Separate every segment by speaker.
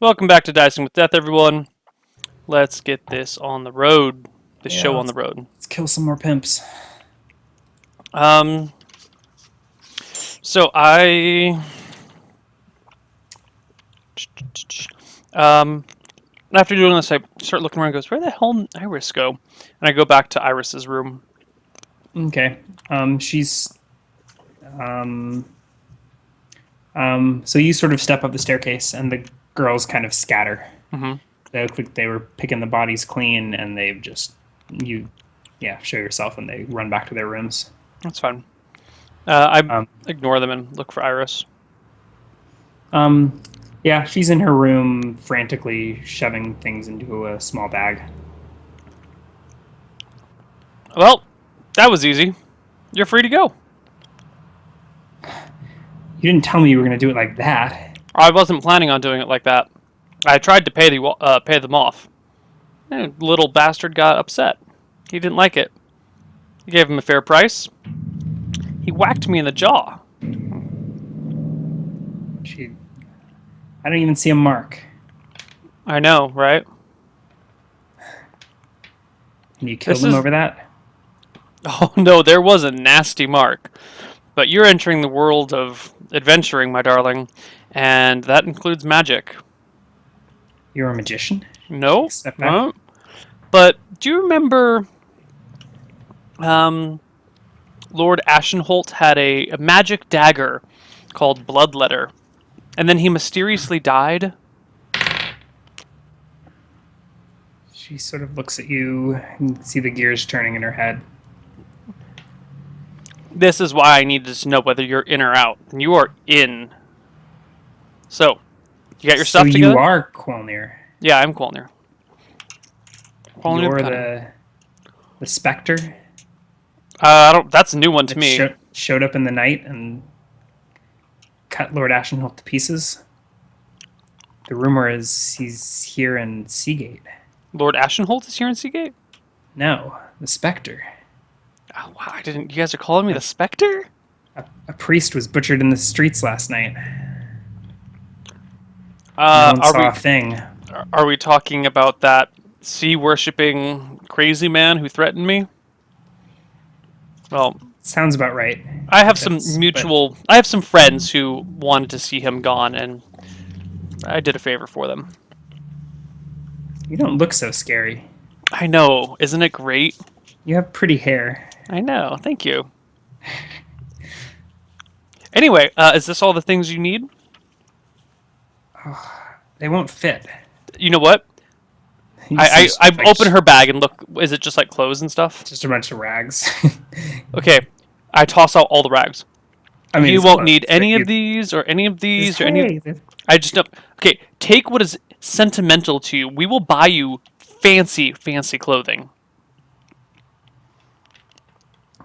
Speaker 1: Welcome back to Dicing with Death, everyone. Let's get this on the road. This
Speaker 2: Yeah,
Speaker 1: show on the road.
Speaker 2: let's kill some more pimps.
Speaker 1: Um, so I, after doing this, I start looking around. And goes, where the hell did Iris go? And I go back to Iris's room.
Speaker 2: Okay. She's um so you sort of step up the staircase and the girls kind of scatter.
Speaker 1: hmm
Speaker 2: They look like they were picking the bodies clean and they've just you show yourself and they run back to their rooms.
Speaker 1: That's fine. I
Speaker 2: Um
Speaker 1: ignore them and look for Iris.
Speaker 2: um yeah, she's in her room frantically shoving things into a small bag.
Speaker 1: Well, that was easy. You're free to go.
Speaker 2: You didn't tell me you were going to do it like that.
Speaker 1: I wasn't planning on doing it like that. I tried to pay them off. Little bastard got upset. He didn't like it. I gave him a fair price. He whacked me in the jaw.
Speaker 2: I don't even see a mark.
Speaker 1: I know, right?
Speaker 2: And you killed him over that?
Speaker 1: Oh no, there was a nasty mark. But you're entering the world of adventuring, my darling, and that includes magic.
Speaker 2: You're a magician?
Speaker 1: No?
Speaker 2: Step back.
Speaker 1: No? But do you remember Lord Ashenholt had a magic dagger called Bloodletter, and then he mysteriously died?
Speaker 2: She sort of looks at you and see the gears turning in her head.
Speaker 1: This is why I needed to know whether you're in or out. And you are in. So, you got your stuff together?
Speaker 2: So you are Qualneer.
Speaker 1: Yeah, I'm Qualneer.
Speaker 2: You're the specter?
Speaker 1: I don't. That's a new one to me.
Speaker 2: Showed up in the night and cut Lord Ashenholt to pieces. The rumor is he's here in Seagate.
Speaker 1: Lord Ashenholt is here in Seagate?
Speaker 2: No, the specter.
Speaker 1: Oh, wow, I didn't. You guys are calling me the Spectre?
Speaker 2: A priest was butchered in the streets last night. No one saw a thing.
Speaker 1: Are we talking about that sea-worshipping crazy man who threatened me? Well,
Speaker 2: sounds about right.
Speaker 1: I have I have some friends who wanted to see him gone, and I did a favor for them.
Speaker 2: You don't look so scary.
Speaker 1: I know. Isn't it great?
Speaker 2: You have pretty hair.
Speaker 1: I know. Thank you. Anyway, is this all the things you need?
Speaker 2: They won't fit.
Speaker 1: You know what? I open her bag and look. Is it just like clothes and stuff?
Speaker 2: Just a bunch of rags.
Speaker 1: Okay. I toss out all the rags. I mean, you won't need any of these or any of these or any. I just don't. Okay, take what is sentimental to you. We will buy you fancy, fancy clothing.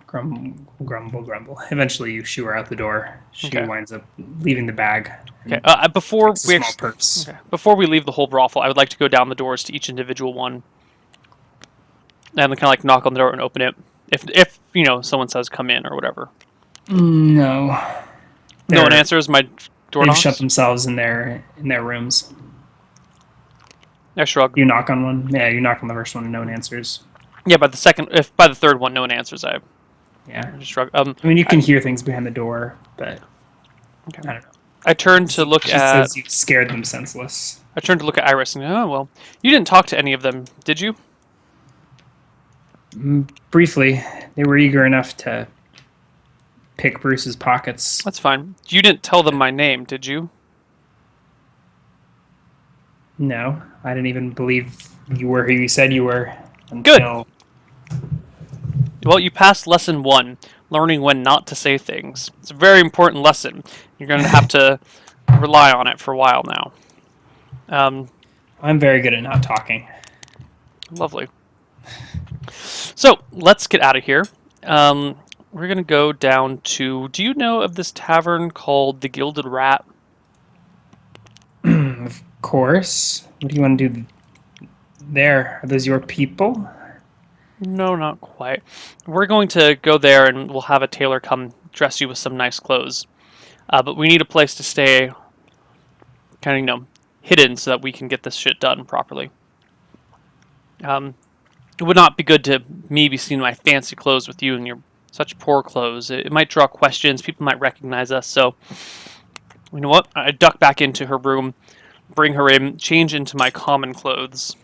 Speaker 2: Grumble. Eventually, you shoo her out the door. She winds up leaving the bag.
Speaker 1: Okay. Before we leave the whole brothel, I would like to go down the doors to each individual one, and kind of like knock on the door and open it. If you know someone says come in or whatever.
Speaker 2: No.
Speaker 1: No one answers my door.
Speaker 2: They've shut themselves in their rooms.
Speaker 1: I shrug.
Speaker 2: You knock on one. Yeah, you knock on the first one and no one answers.
Speaker 1: Yeah, by the third one no one answers, I just shrug.
Speaker 2: I mean, you can hear things behind the door, but I don't know.
Speaker 1: I turn to look
Speaker 2: she
Speaker 1: at.
Speaker 2: Says you scared them senseless.
Speaker 1: I turn to look at Iris and oh well, you didn't talk to any of them, did you?
Speaker 2: Briefly, they were eager enough to pick Bruce's pockets.
Speaker 1: That's fine. You didn't tell them my name, did you?
Speaker 2: No, I didn't even believe you were who you said you were. Until...
Speaker 1: Good. Well, you passed lesson 1, learning when not to say things. It's a very important lesson. You're going to have to rely on it for a while now.
Speaker 2: I'm very good at not talking.
Speaker 1: Lovely. So, let's get out of here. We're going to go down to... Do you know of this tavern called the Gilded Rat?
Speaker 2: Of course. What do you want to do there? Are those your people?
Speaker 1: No, not quite. We're going to go there and we'll have a tailor come dress you with some nice clothes. But we need a place to stay, kind of, hidden so that we can get this shit done properly. It would not be good to me be seen in my fancy clothes with you in your such poor clothes. It might draw questions. People might recognize us. So, you know what? I duck back into her room, bring her in, change into my common clothes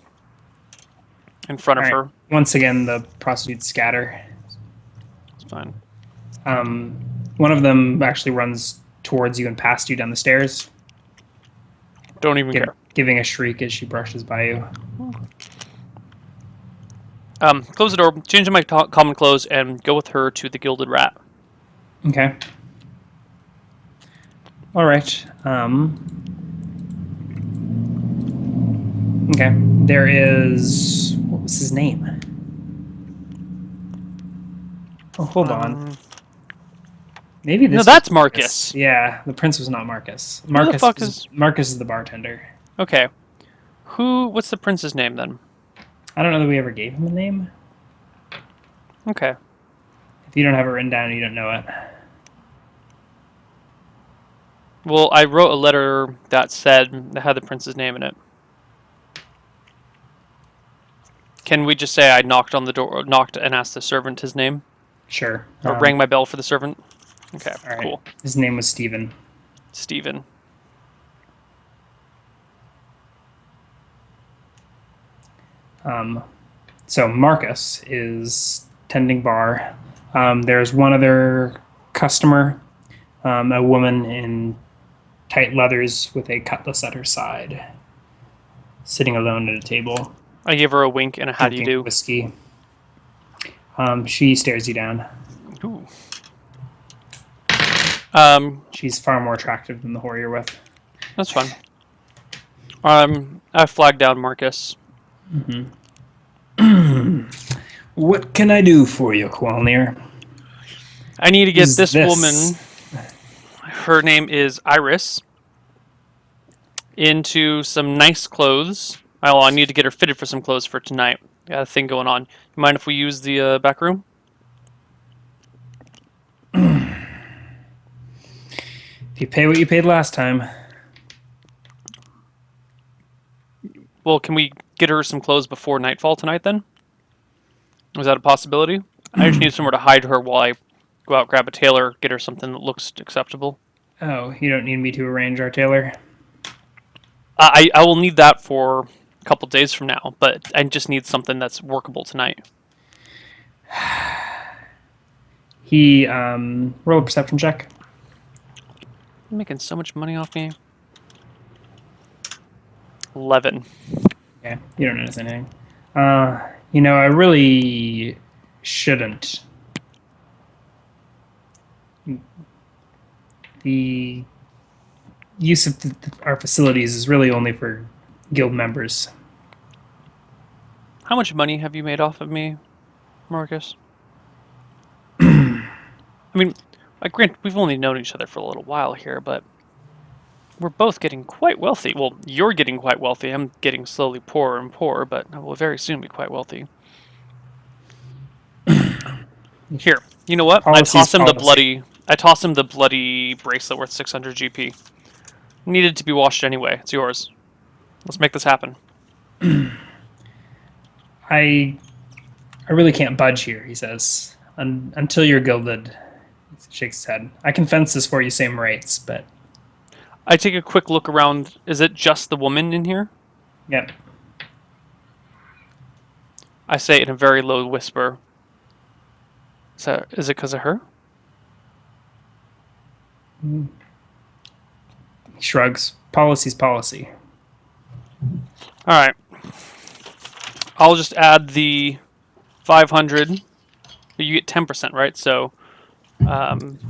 Speaker 1: in front of her.
Speaker 2: Once again, the prostitutes scatter.
Speaker 1: It's fine.
Speaker 2: One of them actually runs towards you and past you down the stairs.
Speaker 1: Don't even care.
Speaker 2: Giving a shriek as she brushes by you.
Speaker 1: Close the door, change into my common clothes, and go with her to the Gilded Rat.
Speaker 2: Okay. All right. Okay. There is... What was his name? Oh, hold on. Maybe this.
Speaker 1: No, that's Marcus.
Speaker 2: Yeah, the prince was not Marcus. Marcus is the bartender.
Speaker 1: Okay. What's the prince's name then?
Speaker 2: I don't know that we ever gave him a name.
Speaker 1: Okay.
Speaker 2: If you don't have it written down, you don't know it.
Speaker 1: Well, I wrote a letter that had the prince's name in it. Can we just say I knocked on the door, knocked and asked the servant his name?
Speaker 2: Sure.
Speaker 1: Or rang my bell for the servant? Okay,
Speaker 2: right.
Speaker 1: Cool.
Speaker 2: His name was Stephen.
Speaker 1: Stephen.
Speaker 2: So Marcus is tending bar. There's one other customer, a woman in tight leathers with a cutlass at her side, sitting alone at a table.
Speaker 1: I give her a wink and a how do you do?
Speaker 2: Whiskey. She stares you down.
Speaker 1: Ooh.
Speaker 2: She's far more attractive than the whore you're with.
Speaker 1: That's fine. I flagged down Marcus.
Speaker 2: Mm-hmm. What can I do for you, Qualneer?
Speaker 1: I need to get this woman, her name is Iris, into some nice clothes. Oh, I need to get her fitted for some clothes for tonight. Got a thing going on. You mind if we use the back room?
Speaker 2: If you pay what you paid last time.
Speaker 1: Well, can we get her some clothes before nightfall tonight then? Is that a possibility? I just need somewhere to hide her while I go out, grab a tailor, get her something that looks acceptable.
Speaker 2: Oh, you don't need me to arrange our tailor?
Speaker 1: I will need that for a couple days from now, but I just need something that's workable tonight.
Speaker 2: Roll a perception check.
Speaker 1: You're making so much money off me. 11.
Speaker 2: Yeah, you don't notice anything. I really shouldn't. The use of our facilities is really only for guild members.
Speaker 1: How much money have you made off of me, Marcus? I mean, granted, we've only known each other for a little while here, but we're both getting quite wealthy. Well, you're getting quite wealthy. I'm getting slowly poorer and poorer, but I will very soon be quite wealthy. Here, you know what? I toss him the bloody bracelet worth 600 GP. Needed to be washed anyway. It's yours. Let's make this happen.
Speaker 2: I really can't budge here, he says. Until you're gilded. He shakes his head. I can fence this for you, same rates, but...
Speaker 1: I take a quick look around. Is it just the woman in here?
Speaker 2: Yep.
Speaker 1: I say in a very low whisper. Is it because of her?
Speaker 2: He shrugs. Policy's policy.
Speaker 1: Alright. I'll just add the 500. You get 10%, right? So...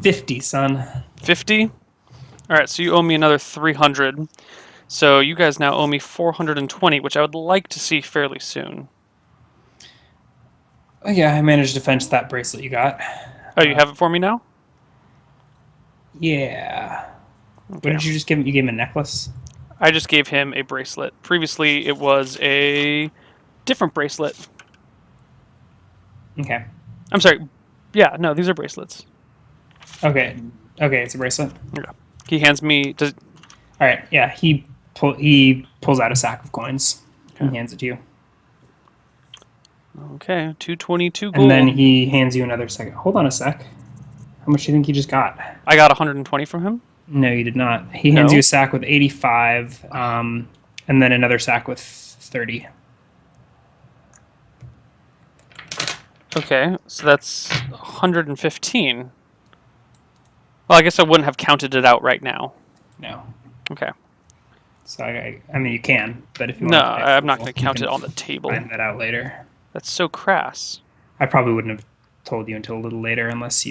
Speaker 2: 50, son.
Speaker 1: 50? Alright, so you owe me another 300. So you guys now owe me 420, which I would like to see fairly soon.
Speaker 2: Oh, yeah, I managed to fence that bracelet you got.
Speaker 1: Oh, you have it for me now?
Speaker 2: Yeah.
Speaker 1: Okay.
Speaker 2: What did you just give him? You gave him a necklace?
Speaker 1: I just gave him a bracelet. Previously, it was a different bracelet.
Speaker 2: Okay.
Speaker 1: I'm sorry. Yeah, no, these are bracelets.
Speaker 2: Okay. Okay, it's a bracelet?
Speaker 1: Yeah. He hands me...
Speaker 2: All right, yeah, he He pulls out a sack of coins and hands it to you.
Speaker 1: Okay, 222 gold.
Speaker 2: And then he hands you another sack. Hold on a sec. How much do you think you just got?
Speaker 1: I got 120 from him.
Speaker 2: No, you did not. He hands you a sack with 85, and then another sack with 30.
Speaker 1: Okay, so that's 115. Well, I guess I wouldn't have counted it out right now.
Speaker 2: No.
Speaker 1: Okay.
Speaker 2: So I mean, you can, but if you
Speaker 1: no,
Speaker 2: want to
Speaker 1: I'm not going to count it on the table.
Speaker 2: Find that out later.
Speaker 1: That's so crass.
Speaker 2: I probably wouldn't have told you until a little later, unless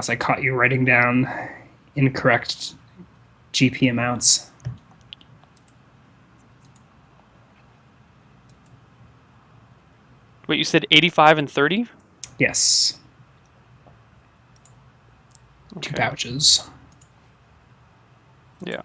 Speaker 2: I caught you writing down incorrect GP amounts.
Speaker 1: Wait, you said 85 and 30?
Speaker 2: Yes.
Speaker 1: Okay.
Speaker 2: 2 pouches.
Speaker 1: Yeah.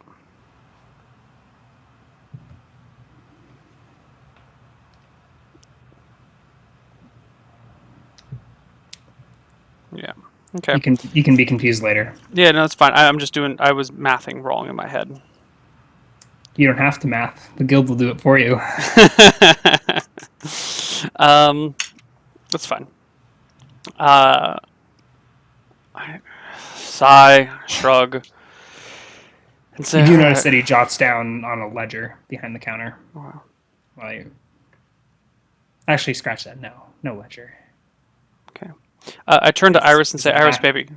Speaker 1: Yeah. Okay.
Speaker 2: You can be confused later.
Speaker 1: Yeah, no, it's fine. I was mathing wrong in my head.
Speaker 2: You don't have to math. The guild will do it for you.
Speaker 1: That's fine. I sigh, shrug, and say,
Speaker 2: You do notice that he jots down on a ledger behind the counter.
Speaker 1: Wow.
Speaker 2: While you actually scratch that. No ledger.
Speaker 1: Okay. I turn to Iris and say, Iris, baby,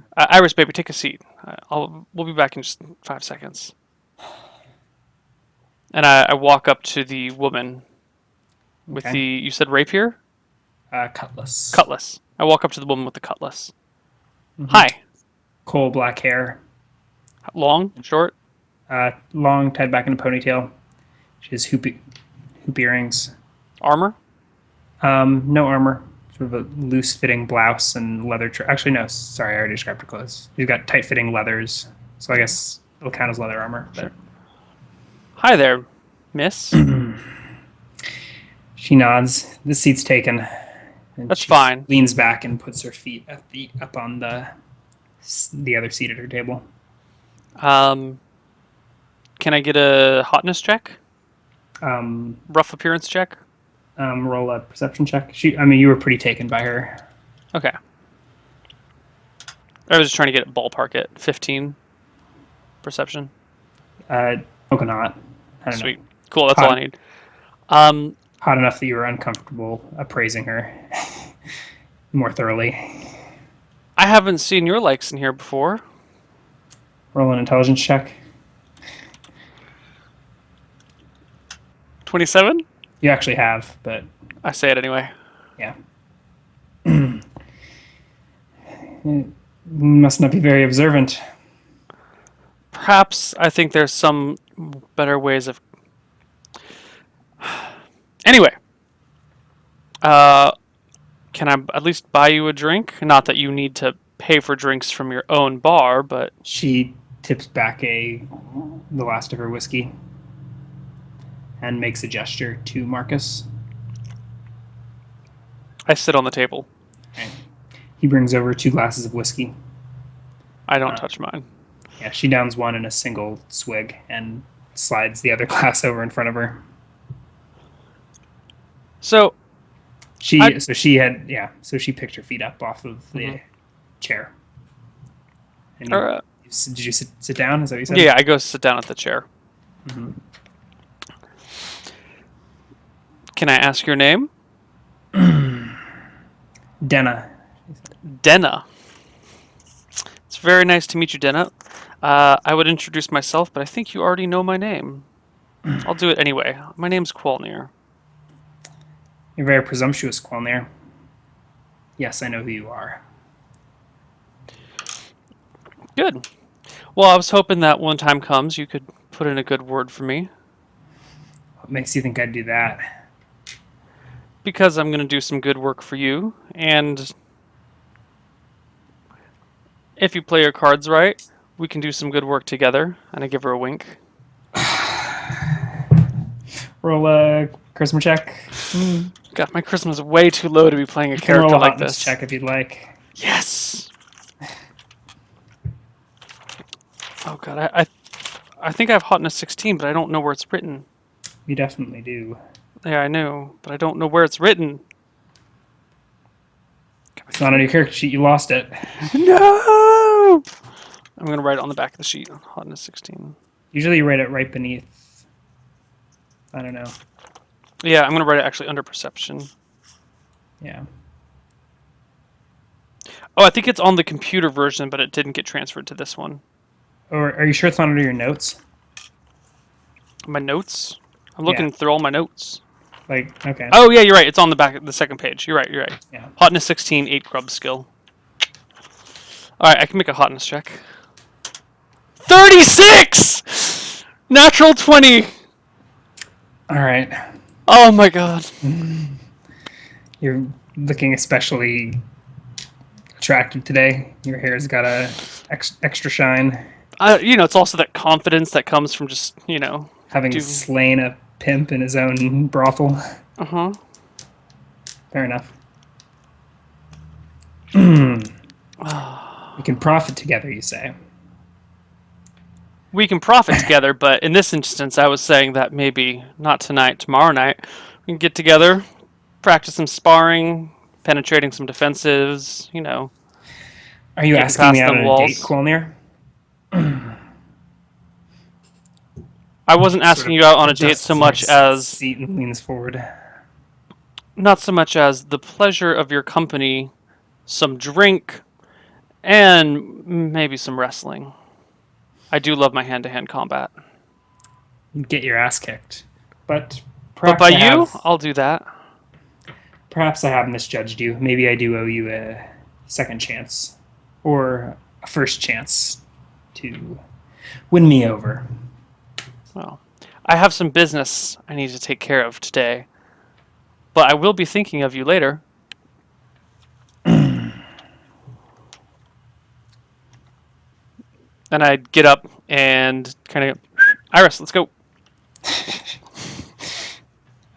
Speaker 1: take a seat. We'll be back in just 5 seconds. And I walk up to the woman with you said rapier?
Speaker 2: Cutlass.
Speaker 1: Cutlass. I walk up to the woman with the cutlass. Mm-hmm. Hi.
Speaker 2: Coal black hair.
Speaker 1: Long? Short?
Speaker 2: Long, tied back in a ponytail. She has hoop earrings.
Speaker 1: Armor?
Speaker 2: No armor. Sort of a loose-fitting blouse and leather. Actually, no. Sorry, I already described her clothes. She's got tight-fitting leathers, so I guess it'll count as leather armor. But...
Speaker 1: Sure. Hi there, miss.
Speaker 2: She nods. The seat's taken. And
Speaker 1: that's fine.
Speaker 2: Leans back and puts her feet up on the other seat at her table.
Speaker 1: Can I get a hotness check? Rough appearance check?
Speaker 2: Roll a perception check. You were pretty taken by her.
Speaker 1: Okay. I was just trying to get it ballpark at 15 perception.
Speaker 2: Coconut. I don't
Speaker 1: Sweet.
Speaker 2: know.
Speaker 1: Cool, that's all I need.
Speaker 2: Hot enough that you were uncomfortable appraising her more thoroughly.
Speaker 1: I haven't seen your likes in here before.
Speaker 2: Roll an intelligence check.
Speaker 1: 27?
Speaker 2: You actually have, but...
Speaker 1: I say it anyway.
Speaker 2: Yeah. Must not be very observant.
Speaker 1: Perhaps I think there's some better ways of... Anyway. Can I at least buy you a drink? Not that you need to pay for drinks from your own bar, but...
Speaker 2: She tips back the last of her whiskey and makes a gesture to Marcus.
Speaker 1: I sit on the table.
Speaker 2: Okay. He brings over 2 glasses of whiskey.
Speaker 1: I don't touch mine.
Speaker 2: Yeah, she downs one in a single swig and slides the other glass over in front of her.
Speaker 1: So
Speaker 2: she picked her feet up off of the chair. And did you sit down? Is that what you said?
Speaker 1: Yeah, I go sit down at the chair.
Speaker 2: Mm-hmm.
Speaker 1: Can I ask your name?
Speaker 2: Denna.
Speaker 1: Denna. It's very nice to meet you, Denna. I would introduce myself, but I think you already know my name. I'll do it anyway. My name's Qualneer.
Speaker 2: You're very presumptuous, Qualneer. Yes, I know who you are.
Speaker 1: Good. Well, I was hoping that when time comes, you could put in a good word for me.
Speaker 2: What makes you think I'd do that?
Speaker 1: Because I'm going to do some good work for you, and if you play your cards right, we can do some good work together. And I give her a wink.
Speaker 2: Roll a charisma check.
Speaker 1: God, my charisma's way too low to be playing a character like this.
Speaker 2: Check if you'd like.
Speaker 1: Yes. Oh God, I think I have hotness 16, but I don't know where it's written.
Speaker 2: You definitely do.
Speaker 1: Yeah, I know, but I don't know where it's written.
Speaker 2: It's not on your character sheet. You lost it.
Speaker 1: No! I'm going to write it on the back of the sheet. Hotness 16.
Speaker 2: Usually you write it right beneath. I don't know.
Speaker 1: Yeah, I'm going to write it actually under perception.
Speaker 2: Yeah.
Speaker 1: Oh, I think it's on the computer version, but it didn't get transferred to this one.
Speaker 2: Or are you sure it's not under your notes?
Speaker 1: My notes? I'm looking through all my notes.
Speaker 2: Like, okay.
Speaker 1: Oh, yeah, you're right. It's on the back of the second page. You're right.
Speaker 2: Yeah.
Speaker 1: Hotness 16, 8 grub skill. All right, I can make a hotness check. 36! Natural 20.
Speaker 2: All right.
Speaker 1: Oh my god.
Speaker 2: You're looking especially attractive today. Your hair's got a extra shine.
Speaker 1: It's also that confidence that comes from just,
Speaker 2: Having slain a pimp in his own brothel.
Speaker 1: Uh-huh.
Speaker 2: Fair enough. We can profit together, you say.
Speaker 1: We can profit together, but in this instance, I was saying that maybe not tonight, tomorrow night, we can get together, practice some sparring, penetrating some defensives,
Speaker 2: Are you asking me out on a date,
Speaker 1: walls.
Speaker 2: Qualneer?
Speaker 1: I wasn't asking you out on a date so much as...
Speaker 2: Seat and leans forward.
Speaker 1: Not so much as the pleasure of your company, some drink, and maybe some wrestling. I do love my hand-to-hand combat.
Speaker 2: You get your ass kicked. But
Speaker 1: by you, I'll do that.
Speaker 2: Perhaps I have misjudged you. Maybe I do owe you a second chance. Or a first chance to win me over.
Speaker 1: Well, I have some business I need to take care of today. But I will be thinking of you later. And I'd get up and kind of, Iris, let's go.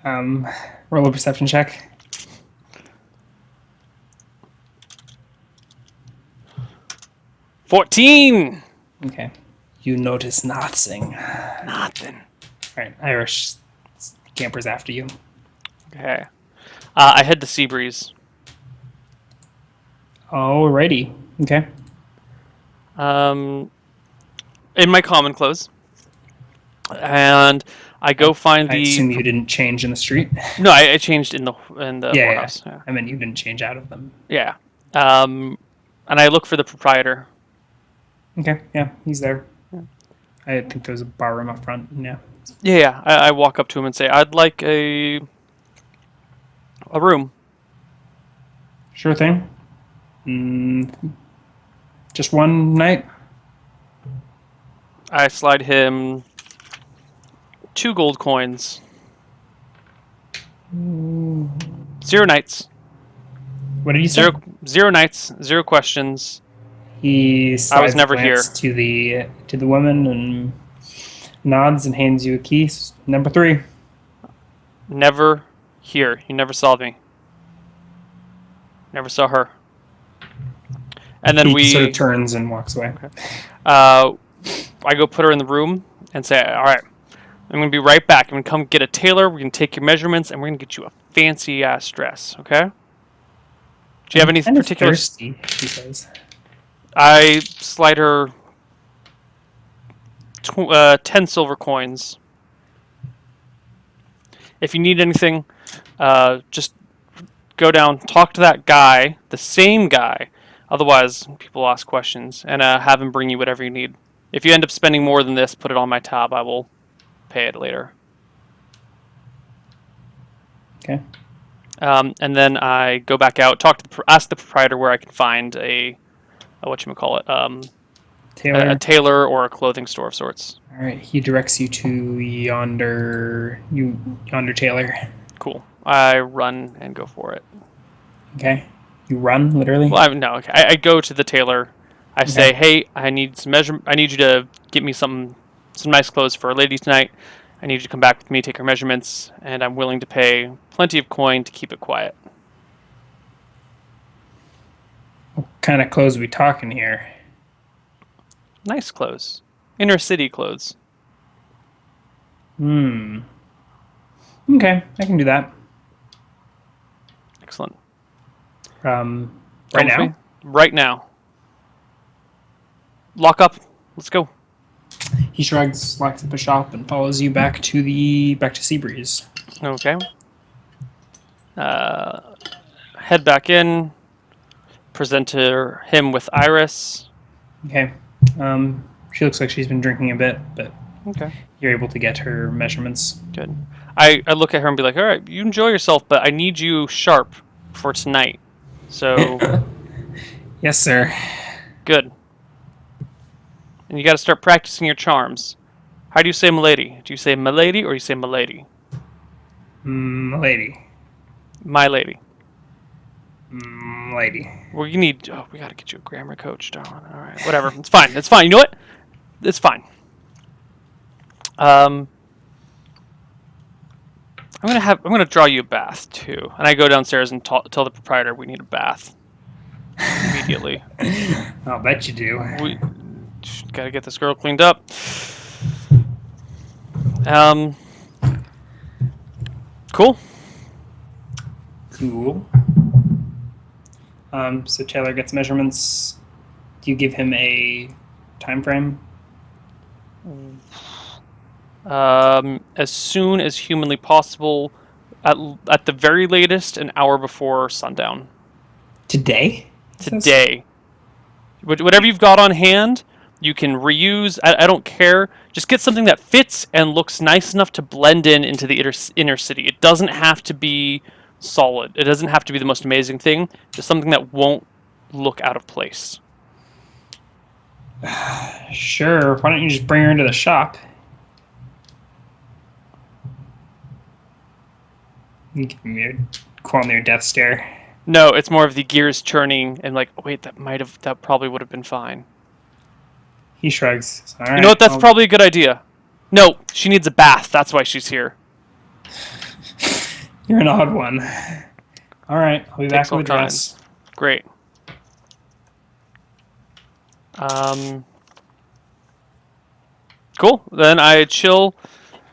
Speaker 2: Roll a perception check.
Speaker 1: 14.
Speaker 2: Okay. You notice nothing.
Speaker 1: Nothing.
Speaker 2: All right, Irish campers after you.
Speaker 1: Okay. I head to Seabreeze.
Speaker 2: Alrighty. Okay.
Speaker 1: In my common clothes. And I go find
Speaker 2: I assume you didn't change in the street?
Speaker 1: No, I changed in the whorehouse.
Speaker 2: Yeah. I mean, you didn't change out of them.
Speaker 1: Yeah. And I look for the proprietor.
Speaker 2: Okay, yeah, he's there. Yeah. I think there's a bar room up front, yeah.
Speaker 1: Yeah. I walk up to him and say, I'd like a room.
Speaker 2: Sure thing. Just one night?
Speaker 1: I slide him 2 gold coins. 0 nights.
Speaker 2: What did you say?
Speaker 1: 0 nights, 0 questions.
Speaker 2: He slides
Speaker 1: I was never here.
Speaker 2: To the woman and nods and hands you a key. Number 3.
Speaker 1: Never here. You never saw me. Never saw her. And then
Speaker 2: he sort of turns and walks away.
Speaker 1: Okay. I go put her in the room and say, all right, I'm going to be right back. I'm going to come get a tailor. We're going to take your measurements, and we're going to get you a fancy-ass dress, okay? Do you have any particular...
Speaker 2: thirsty, he says.
Speaker 1: I slide her 10 silver coins. If you need anything, just go down, talk to that guy, the same guy. Otherwise, people ask questions, and have him bring you whatever you need. If you end up spending more than this, put it on my tab. I will pay it later.
Speaker 2: Okay.
Speaker 1: And then I go back out, ask the proprietor where I can find a
Speaker 2: tailor.
Speaker 1: A tailor or a clothing store of sorts.
Speaker 2: All right. He directs you to yonder tailor.
Speaker 1: Cool. I run and go for it.
Speaker 2: Okay. You run, literally?
Speaker 1: Well, no. Okay. I go to the tailor. I say, hey, I need some I need you to get me some nice clothes for a lady tonight. I need you to come back with me, take her measurements, and I'm willing to pay plenty of coin to keep it quiet.
Speaker 2: What kind of clothes are we talking here?
Speaker 1: Nice clothes. Inner city clothes.
Speaker 2: Hmm. Okay, I can do that.
Speaker 1: Excellent.
Speaker 2: Right
Speaker 1: Come with me
Speaker 2: now.
Speaker 1: right now. Lock up. Let's go.
Speaker 2: He shrugs, locks up a shop, and follows you back to Seabreeze.
Speaker 1: Okay. Uh, head back in. Present him with Iris.
Speaker 2: Okay. She looks like she's been drinking a bit, but
Speaker 1: Okay.
Speaker 2: you're able to get her measurements.
Speaker 1: Good. I look at her and be like, all right, you enjoy yourself, but I need you sharp for tonight. So,
Speaker 2: Yes, sir.
Speaker 1: good. And you got to start practicing your charms. How do you say milady? Do you say milady or you say milady?
Speaker 2: Lady.
Speaker 1: My lady.
Speaker 2: Lady.
Speaker 1: Well, you need. Oh, we got to get you a grammar coach, darling. All right, whatever. It's fine. It's fine. You know what? It's fine. I'm gonna draw you a bath too, and I go downstairs and tell the proprietor we need a bath immediately.
Speaker 2: I'll bet you do.
Speaker 1: We gotta get this girl cleaned up. Cool.
Speaker 2: Cool. So Taylor gets measurements. Do you give him a time frame?
Speaker 1: As soon as humanly possible, at the very latest, an hour before sundown.
Speaker 2: Today?
Speaker 1: Today. Whatever you've got on hand, you can reuse. I don't care. Just get something that fits and looks nice enough to blend into the inner city. It doesn't have to be solid. It doesn't have to be the most amazing thing. Just something that won't look out of place.
Speaker 2: Sure. Why don't you just bring her into the shop? You give me a Qualneer death stare.
Speaker 1: No, it's more of the gears churning and like, oh, wait, that probably would have been fine.
Speaker 2: He shrugs. All right,
Speaker 1: you know what? That's probably a good idea. No, she needs a bath. That's why she's here.
Speaker 2: You're an odd one. All right, I'll be back with the dress.
Speaker 1: Great. Cool. Then I chill.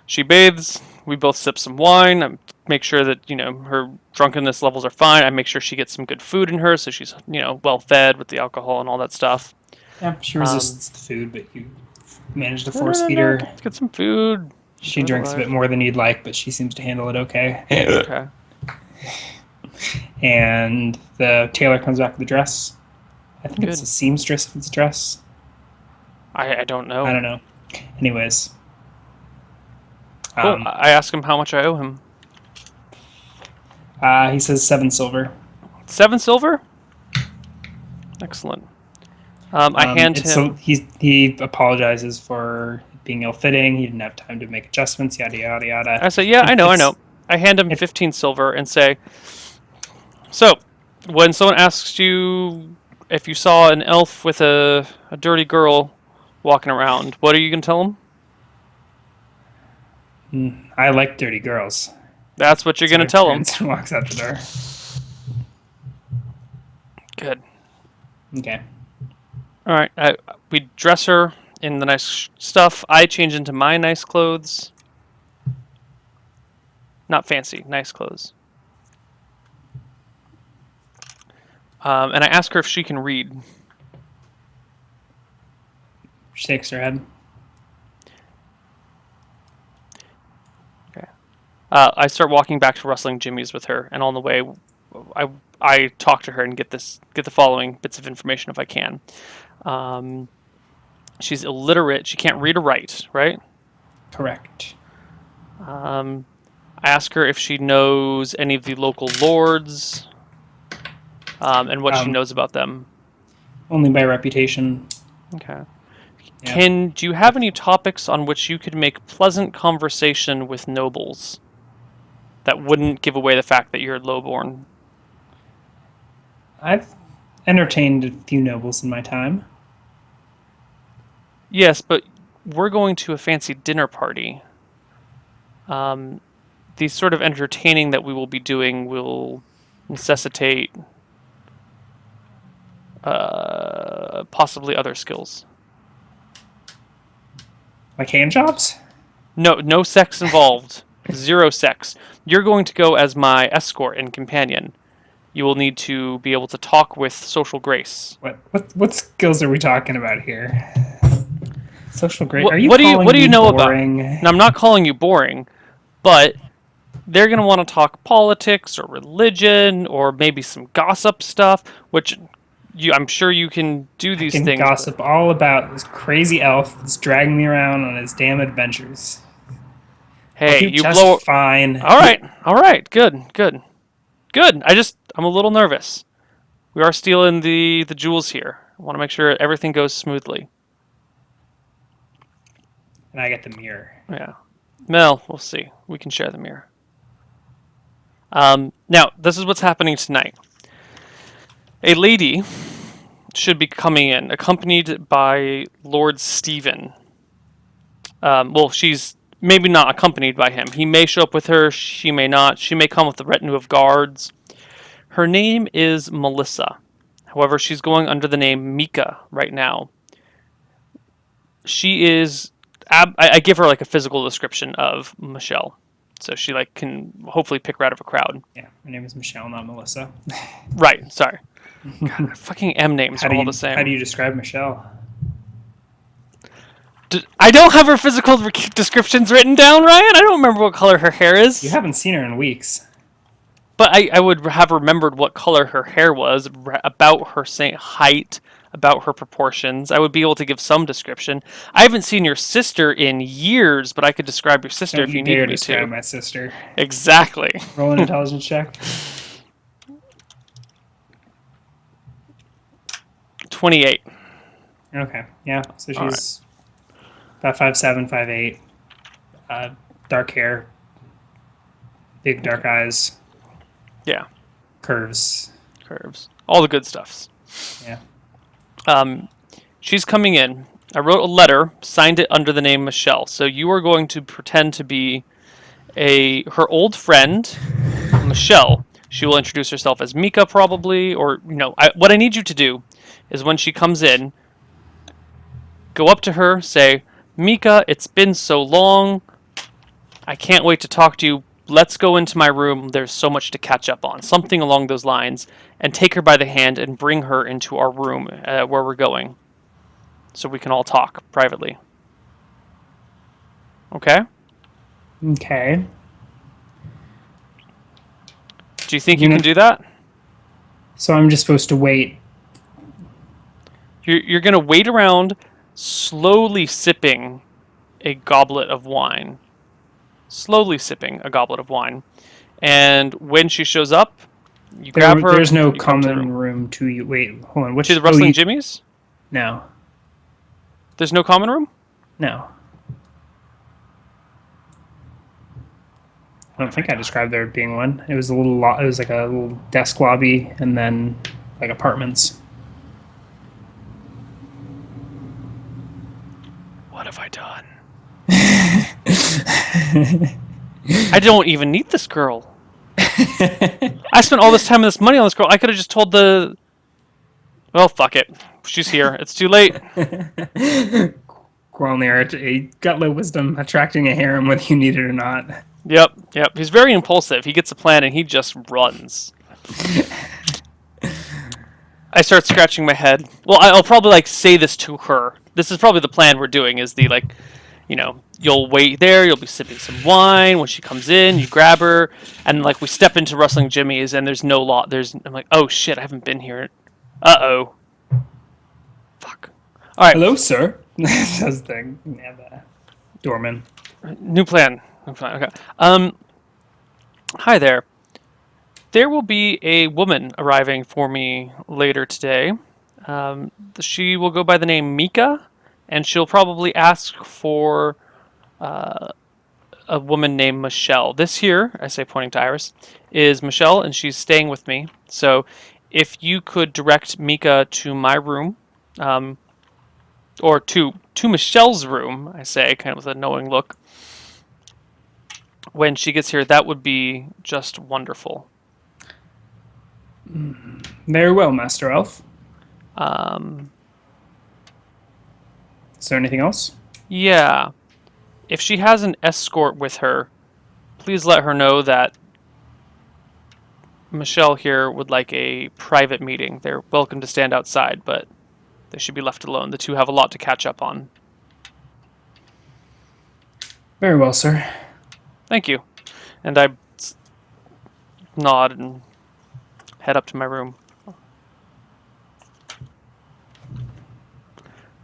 Speaker 1: She bathes. We both sip some wine. I make sure that her drunkenness levels are fine. I make sure she gets some good food in her, so she's well fed with the alcohol and all that stuff.
Speaker 2: Yeah, she resists the food, but you manage to force feed her.
Speaker 1: Let's get some food.
Speaker 2: She drinks a bit more than you'd like, but she seems to handle it okay.
Speaker 1: Okay.
Speaker 2: And the tailor comes back with the dress. I think it's a seamstress if it's a dress.
Speaker 1: I don't know.
Speaker 2: I don't know. Anyways.
Speaker 1: Cool. I ask him how much I owe him.
Speaker 2: He says 7 silver.
Speaker 1: 7 silver? Excellent. I hand him.
Speaker 2: So he apologizes for being ill-fitting. He didn't have time to make adjustments. Yada yada yada.
Speaker 1: I say, yeah, I know. I hand him 15 silver and say, so when someone asks you if you saw an elf with a dirty girl walking around, what are you gonna tell
Speaker 2: them? I like dirty girls.
Speaker 1: That's what you're gonna tell him.
Speaker 2: And walks out the door.
Speaker 1: Good.
Speaker 2: Okay.
Speaker 1: All right. We dress her in the nice stuff. I change into my nice clothes. Not fancy, nice clothes. And I ask her if she can read.
Speaker 2: She shakes her head.
Speaker 1: Okay. I start walking back to Rustling Jimmy's with her, and on the way, I talk to her and get the following bits of information if I can. She's illiterate. She can't read or write, right?
Speaker 2: Correct.
Speaker 1: I ask her if she knows any of the local lords, and what she knows about them.
Speaker 2: Only by reputation.
Speaker 1: Okay. Yeah. Do you have any topics on which you could make pleasant conversation with nobles that wouldn't give away the fact that you're lowborn?
Speaker 2: I've entertained a few nobles in my time.
Speaker 1: Yes, but we're going to a fancy dinner party. The sort of entertaining that we will be doing will necessitate possibly other skills.
Speaker 2: Like hand jobs?
Speaker 1: No sex involved. Zero sex. You're going to go as my escort and companion. You will need to be able to talk with social grace.
Speaker 2: What skills are we talking about here? Social grace. Are you
Speaker 1: What
Speaker 2: calling
Speaker 1: do you
Speaker 2: me
Speaker 1: know about?
Speaker 2: boring?
Speaker 1: Now, I'm not calling you boring, but they're going to want to talk politics or religion or maybe some gossip stuff, which I'm sure you can do
Speaker 2: I
Speaker 1: these
Speaker 2: can
Speaker 1: things.
Speaker 2: gossip all about this crazy elf that's dragging me around on his damn adventures. I'll
Speaker 1: Hey,
Speaker 2: do
Speaker 1: you
Speaker 2: just
Speaker 1: blow.
Speaker 2: fine.
Speaker 1: All right, good. I'm a little nervous. We are stealing the jewels here. I want to make sure everything goes smoothly.
Speaker 2: And I get the mirror.
Speaker 1: Yeah. Well, we'll see. We can share the mirror. Now, this is what's happening tonight. A lady should be coming in, accompanied by Lord Stephen. Well, she's maybe not accompanied by him. He may show up with her, she may not. She may come with a retinue of guards. Her name is Melissa. However, she's going under the name Mika right now. She is. I give her like a physical description of Michelle, so she like can hopefully pick her out of a crowd.
Speaker 2: Yeah, her name is Michelle, not Melissa.
Speaker 1: Right. Sorry. God, fucking M names are all the same.
Speaker 2: How do you describe Michelle?
Speaker 1: I don't have her physical descriptions written down, Ryan. I don't remember what color her hair is.
Speaker 2: You haven't seen her in weeks.
Speaker 1: But I would have remembered what color her hair was, about her height, about her proportions. I would be able to give some description. I haven't seen your sister in years, but I could describe your sister
Speaker 2: Don't
Speaker 1: if you
Speaker 2: dare
Speaker 1: need me
Speaker 2: describe
Speaker 1: to.
Speaker 2: my sister.
Speaker 1: Exactly.
Speaker 2: Roll an intelligence check.
Speaker 1: 28.
Speaker 2: Okay, yeah. So she's about 5'7", 5'8", dark hair, big dark eyes.
Speaker 1: Yeah.
Speaker 2: Curves.
Speaker 1: All the good stuffs.
Speaker 2: Yeah.
Speaker 1: She's coming in. I wrote a letter, signed it under the name Michelle. So you are going to pretend to be her old friend, Michelle. She will introduce herself as Mika, probably, or what I need you to do is when she comes in, go up to her, say, "Mika, it's been so long. I can't wait to talk to you. Let's go into my room. There's so much to catch up on." Something along those lines, and take her by the hand and bring her into our room where we're going, so we can all talk privately. Okay?
Speaker 2: Okay.
Speaker 1: Do you think you can do that?
Speaker 2: So I'm just supposed to wait.
Speaker 1: You're going to wait around, slowly sipping a goblet of wine. Slowly sipping a goblet of wine. And when she shows up, you grab her.
Speaker 2: There's no common room to you. Wait, hold on.
Speaker 1: To the Rustling Jimmy's?
Speaker 2: No.
Speaker 1: There's no common room?
Speaker 2: No. I don't think I described there being one. It was a little. It was like a little desk lobby, and then like apartments.
Speaker 1: What have I done? I don't even need this girl. I spent all this time and this money on this girl. I could have just told the. Well, fuck it. She's here. It's too late.
Speaker 2: Qualneer, got low wisdom, attracting a harem whether you need it or not.
Speaker 1: Yep. He's very impulsive. He gets a plan and he just runs. I start scratching my head. Well, I'll probably say this to her. This is probably the plan we're doing. Is you'll wait there. You'll be sipping some wine. When she comes in, you grab her, and we step into Rustling Jimmy's, and there's no lot. I'm like, oh shit, I haven't been here. Uh-oh. Fuck. All right.
Speaker 2: Hello, sir. Says the doorman.
Speaker 1: New plan. Okay. Hi there. There will be a woman arriving for me later today. She will go by the name Mika, and she'll probably ask for a woman named Michelle. This here, I say pointing to Iris, is Michelle, and she's staying with me. So if you could direct Mika to my room, or to Michelle's room, I say, kind of with a knowing look. When she gets here, that would be just wonderful.
Speaker 2: Very well, Master Elf. Is there anything else?
Speaker 1: Yeah. if she has an escort with her, please let her know that Michelle here would like a private meeting. They're welcome to stand outside, but they should be left alone. The two have a lot to catch up on.
Speaker 2: Very well, sir.
Speaker 1: Thank you. And I nod and head up to my room.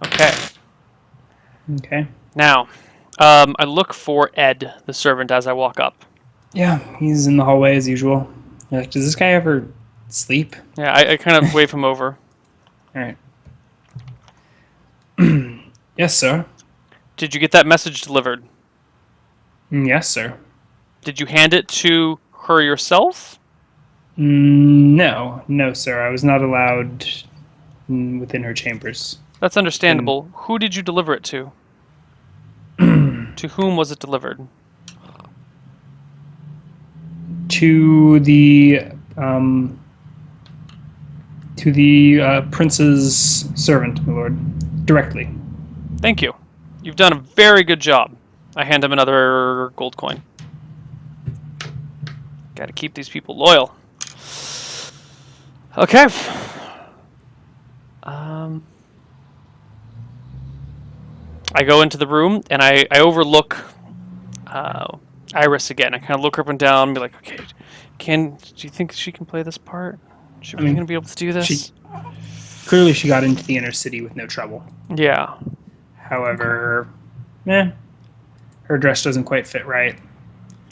Speaker 1: Okay.
Speaker 2: Okay.
Speaker 1: Now, I look for Ed, the servant, as I walk up.
Speaker 2: Yeah, he's in the hallway as usual. You're like, does this guy ever sleep?
Speaker 1: Yeah, I kind of wave him over.
Speaker 2: All right. Yes, sir.
Speaker 1: Did you get that message delivered?
Speaker 2: Yes, sir.
Speaker 1: Did you hand it to her yourself?
Speaker 2: No, sir. I was not allowed within her chambers.
Speaker 1: That's understandable. Who did you deliver it to? To whom was it delivered?
Speaker 2: To the prince's servant, my lord, directly.
Speaker 1: Thank you. You've done a very good job. I hand him another gold coin. Gotta keep these people loyal. Okay. I go into the room and I overlook Iris again. I kind of look her up and down and be like, okay, do you think she can play this part? Is she really going to be able to do this?
Speaker 2: Clearly she got into the inner city with no trouble.
Speaker 1: Yeah.
Speaker 2: However, her dress doesn't quite fit right.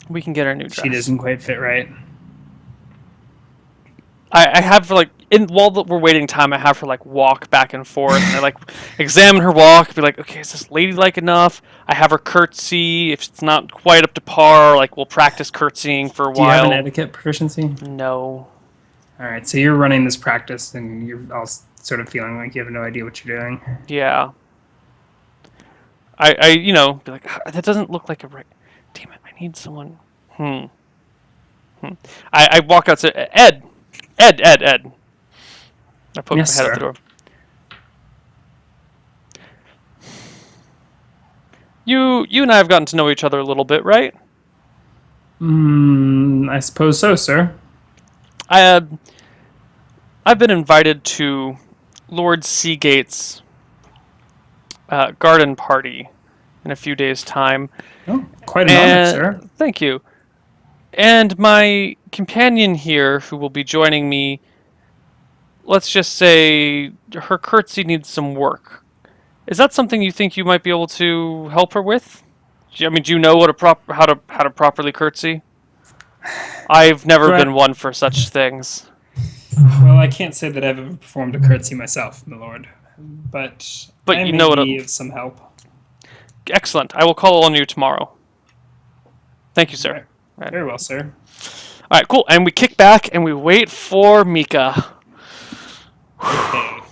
Speaker 1: We can get her a new dress.
Speaker 2: She doesn't quite fit right.
Speaker 1: I have her while we're waiting time, I have her walk back and forth and I examine her walk, be like, okay, is this ladylike enough? I have her curtsy. If it's not quite up to par, we'll practice curtsying for a while.
Speaker 2: Do you have an etiquette proficiency?
Speaker 1: No.
Speaker 2: All right, so you're running this practice and you're all sort of feeling like you have no idea what you're doing.
Speaker 1: Yeah. I be like, that doesn't look like a right. Damn it, I need someone. I walk out to Ed. I poke my head out the door. You and I have gotten to know each other a little bit, right?
Speaker 2: I suppose so, sir.
Speaker 1: I've been invited to Lord Seagate's garden party in a few days' time.
Speaker 2: Oh, quite an honor, sir.
Speaker 1: Thank you. And my companion here, who will be joining me, let's just say her curtsy needs some work. Is that something you think you might be able to help her with? Do you know how to properly curtsy? I've never been one for such things.
Speaker 2: Well, I can't say that I've ever performed a curtsy myself, my lord, but
Speaker 1: you know what?
Speaker 2: Be of some help.
Speaker 1: Excellent. I will call on you tomorrow. Thank you, sir.
Speaker 2: Right. Very well, sir.
Speaker 1: All right, cool. And we kick back and we wait for Mika.
Speaker 2: Okay.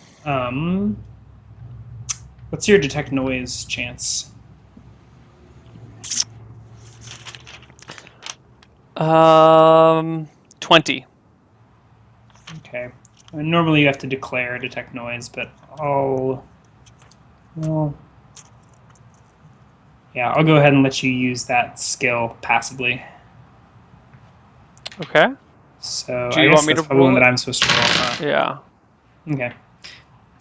Speaker 2: What's your detect noise chance?
Speaker 1: 20.
Speaker 2: Okay. Normally you have to declare detect noise, but I'll go ahead and let you use that skill passively.
Speaker 1: Okay.
Speaker 2: So
Speaker 1: do you want me to roll
Speaker 2: one that I'm supposed to roll? Huh?
Speaker 1: Yeah.
Speaker 2: Okay.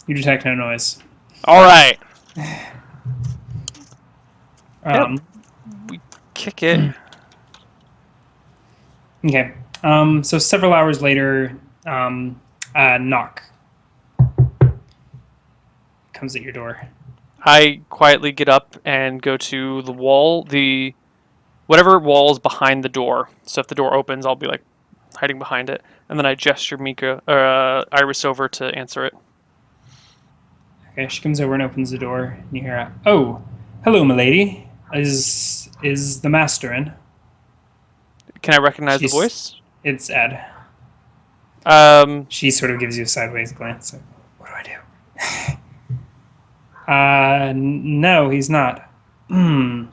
Speaker 2: You detect no noise.
Speaker 1: All right. We kick it.
Speaker 2: Okay. So several hours later, a knock comes at your door.
Speaker 1: I quietly get up and go to the wall, whatever wall is behind the door. So if the door opens, I'll be hiding behind it, and then I gesture Iris over to answer it.
Speaker 2: Okay, she comes over and opens the door, and you hear, "Oh, hello, milady. Is the master in?"
Speaker 1: Can I recognize the voice?
Speaker 2: It's Ed. She sort of gives you a sideways glance. Like, what do I do? No, he's not. Do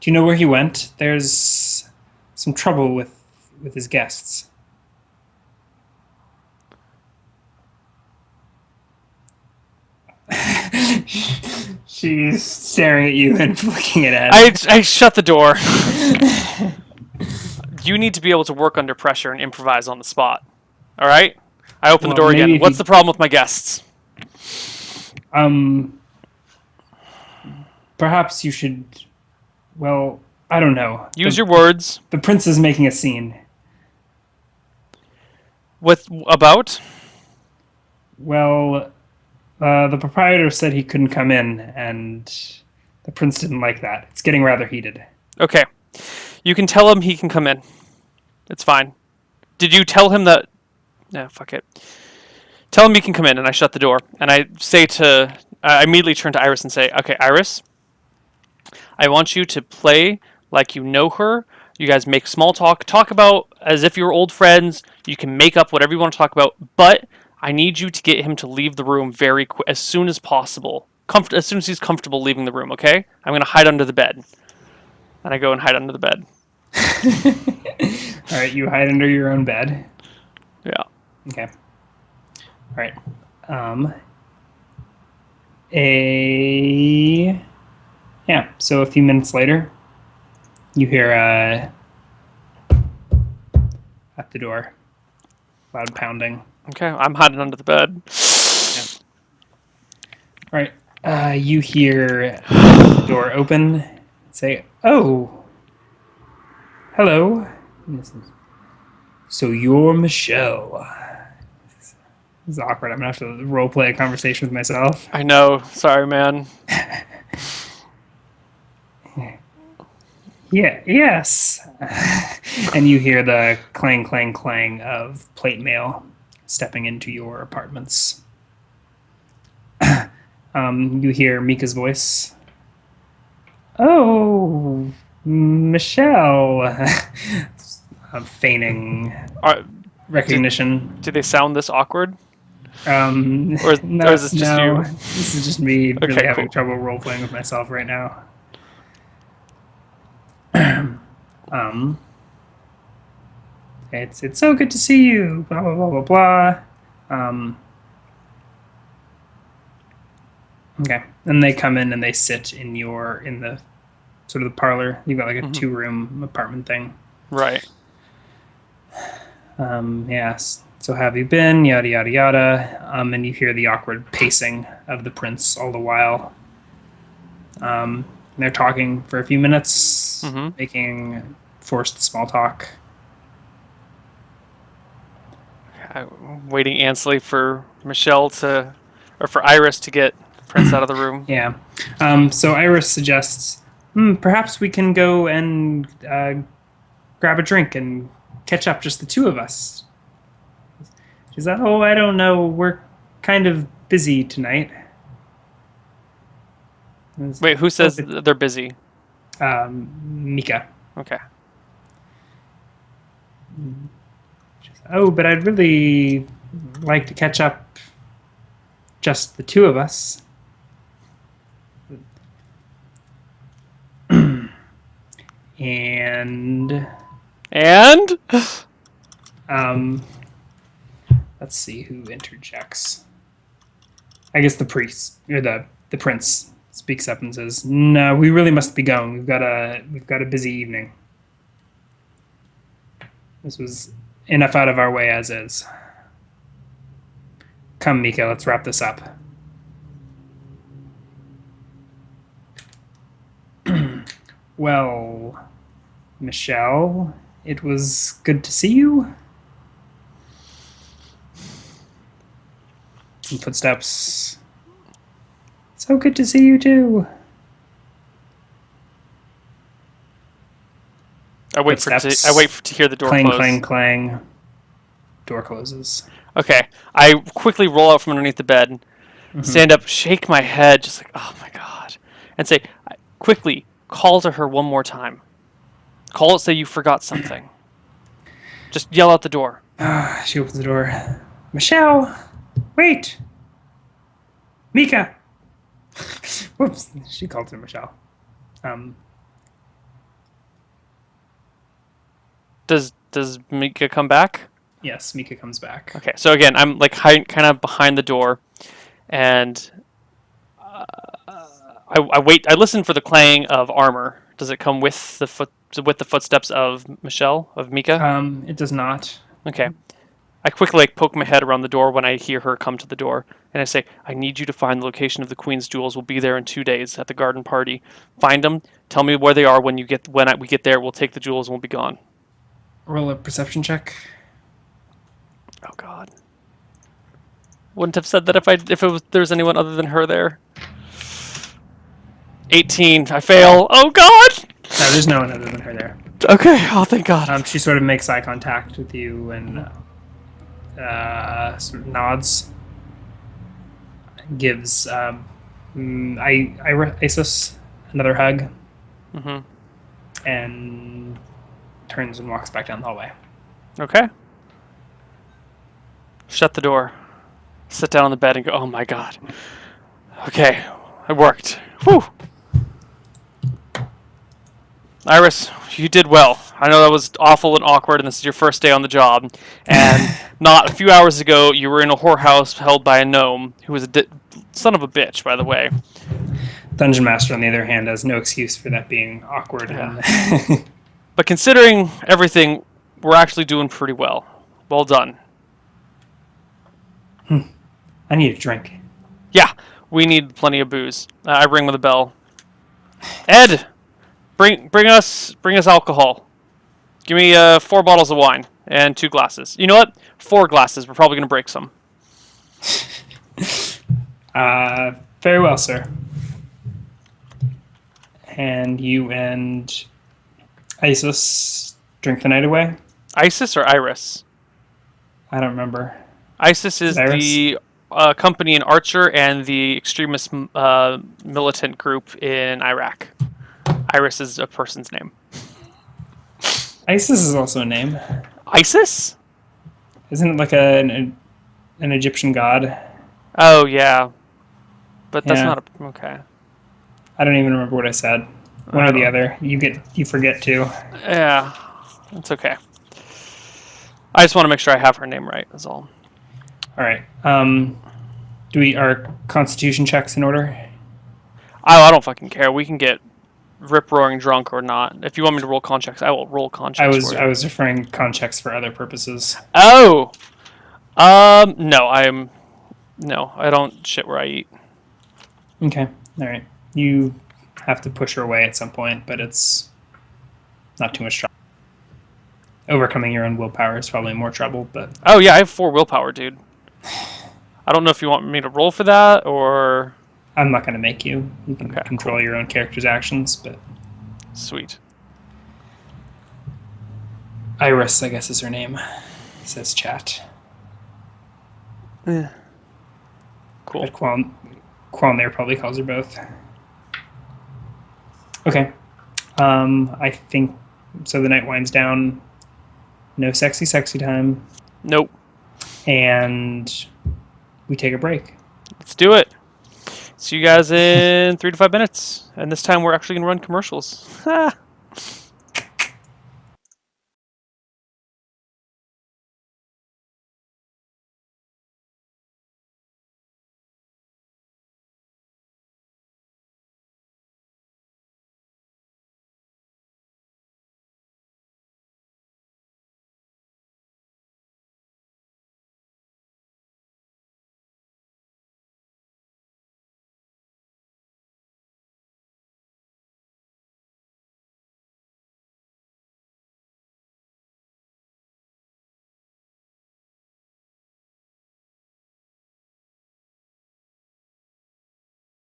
Speaker 2: you know where he went? There's some trouble with his guests. She's staring at you and flicking it at.
Speaker 1: I shut the door. You need to be able to work under pressure and improvise on the spot. All right? I open the door again. What's the problem with my guests?
Speaker 2: Perhaps you should... Well, I don't know.
Speaker 1: Use your words.
Speaker 2: The prince is making a scene.
Speaker 1: About?
Speaker 2: Well, the proprietor said he couldn't come in, and the prince didn't like that. It's getting rather heated.
Speaker 1: Okay. You can tell him he can come in. It's fine. Did you tell him that... No, fuck it. Tell him he can come in, and I shut the door. And I say to... I immediately turn to Iris and say, okay, Iris, I want you to play like you know her. You guys make small talk. Talk about as if you're old friends. You can make up whatever you want to talk about, but I need you to get him to leave the room very quick, as soon as possible. As soon as he's comfortable leaving the room, okay? I'm going to hide under the bed. And I go and hide under the bed.
Speaker 2: All right, you hide under your own bed.
Speaker 1: Yeah.
Speaker 2: Okay. All right. Yeah, so a few minutes later, you hear at the door, loud pounding.
Speaker 1: Okay, I'm hiding under the bed.
Speaker 2: Yeah. All right, you hear the door open, say, "Oh, hello. So you're Michelle." This is awkward. I'm gonna have to role play a conversation with myself.
Speaker 1: I know. Sorry, man.
Speaker 2: Yeah. Yes. And you hear the clang, clang, clang of plate mail stepping into your apartments. You hear Mika's voice. Oh, Michelle. Feigning recognition.
Speaker 1: Do they sound this awkward?
Speaker 2: Or is this
Speaker 1: just you?
Speaker 2: This is just me really
Speaker 1: Okay,
Speaker 2: having
Speaker 1: cool.
Speaker 2: trouble role playing with myself right now. It's so good to see you. Blah blah blah blah blah. Okay, and they come in and they sit in the sort of the parlor. You've got like a 2-room apartment thing.
Speaker 1: Right.
Speaker 2: Yes. So have you been? Yada yada yada. And you hear the awkward pacing of the prince all the while. They're talking for a few minutes, making forced small talk.
Speaker 1: I'm waiting anxiously for for Iris to get Prince out of the room.
Speaker 2: Yeah. So Iris suggests, perhaps we can go and grab a drink and catch up, just the two of us. She's like, oh, I don't know. We're kind of busy tonight.
Speaker 1: Wait, who says they're busy?
Speaker 2: Mika.
Speaker 1: Okay.
Speaker 2: Oh, but I'd really like to catch up, just the two of us. And let's see who interjects. I guess the priest or the prince speaks up and says, "No, we really must be going. We've got a busy evening. This was enough out of our way as is. Come, Mika, let's wrap this up." Well, Michelle, it was good to see you. Some footsteps. So good to see you too.
Speaker 1: I wait to hear the door
Speaker 2: clang,
Speaker 1: close.
Speaker 2: Clang, clang, clang. Door closes.
Speaker 1: Okay. I quickly roll out from underneath the bed, stand up, shake my head, just like, oh my god, and say, quickly, call to her one more time. Call it, say you forgot something. Just yell out the door.
Speaker 2: She opens the door. Michelle, wait. Mika. Whoops, she called her Michelle.
Speaker 1: Does Mika come back?
Speaker 2: Yes, Mika comes back.
Speaker 1: Okay, so again, I'm like kind of behind the door, and I wait. I listen for the clang of armor. Does it come with the footsteps of Michelle, of Mika?
Speaker 2: It does not.
Speaker 1: Okay. I quickly poke my head around the door when I hear her come to the door, and I say, "I need you to find the location of the Queen's jewels. We'll be there in 2 days at the garden party. Find them. Tell me where they are when we get there. We'll take the jewels and we'll be gone."
Speaker 2: Roll a perception check.
Speaker 1: Oh God. Wouldn't have said that if there was anyone other than her there. 18. I fail. Oh God.
Speaker 2: No, there's no one other than her there.
Speaker 1: Okay. Oh, thank God.
Speaker 2: She sort of makes eye contact with you and sort of nods. Gives Isis another hug.
Speaker 1: Mm-hmm.
Speaker 2: And turns and walks back down the hallway.
Speaker 1: Okay. Shut the door. Sit down on the bed and go, "Oh my God. Okay. It worked. Whew. Iris, you did well. I know that was awful and awkward, and this is your first day on the job. And not a few hours ago, you were in a whorehouse held by a gnome who was a son of a bitch, by the way."
Speaker 2: Dungeon Master, on the other hand, has no excuse for that being awkward.
Speaker 1: Yeah. But considering everything, we're actually doing pretty well. Well done.
Speaker 2: I need a drink.
Speaker 1: Yeah, we need plenty of booze. I ring with a bell. Ed, bring us alcohol. Give me 4 bottles of wine and 2 glasses. You know what? 4 glasses. We're probably gonna break some.
Speaker 2: Very well, sir. And you and Isis drink the night away?
Speaker 1: Isis or Iris?
Speaker 2: I don't remember.
Speaker 1: Isis is
Speaker 2: Iris?
Speaker 1: the company in Archer and the extremist militant group in Iraq. Iris is a person's name.
Speaker 2: Isis is also a name.
Speaker 1: Isis?
Speaker 2: Isn't it like an Egyptian god?
Speaker 1: Oh, yeah. But that's
Speaker 2: Yeah.
Speaker 1: not a... Okay.
Speaker 2: I don't even remember what I said. One or the other. You forget too.
Speaker 1: Yeah. It's okay. I just want to make sure I have her name right, is all.
Speaker 2: All right. Are Constitution checks in order?
Speaker 1: I don't fucking care. We can get rip-roaring drunk or not. If you want me to roll con checks, I will roll con checks for you.
Speaker 2: I was referring con checks for other purposes.
Speaker 1: Oh! No, I don't shit where I eat.
Speaker 2: Okay. All right. You have to push her away at some point, but it's not too much trouble. Overcoming your own willpower is probably more trouble, but...
Speaker 1: Oh, yeah, I have 4 willpower, dude. I don't know if you want me to roll for that, or...
Speaker 2: I'm not going to make you. You can
Speaker 1: Okay,
Speaker 2: control your own character's actions, but...
Speaker 1: Sweet.
Speaker 2: Iris, I guess, is her name, says chat.
Speaker 1: Yeah. Cool.
Speaker 2: But Qualneer probably calls her both. Okay. I think... So the night winds down. No sexy time.
Speaker 1: Nope.
Speaker 2: And we take a break.
Speaker 1: Let's do it. See you guys in 3 to 5 minutes. And this time we're actually going to run commercials.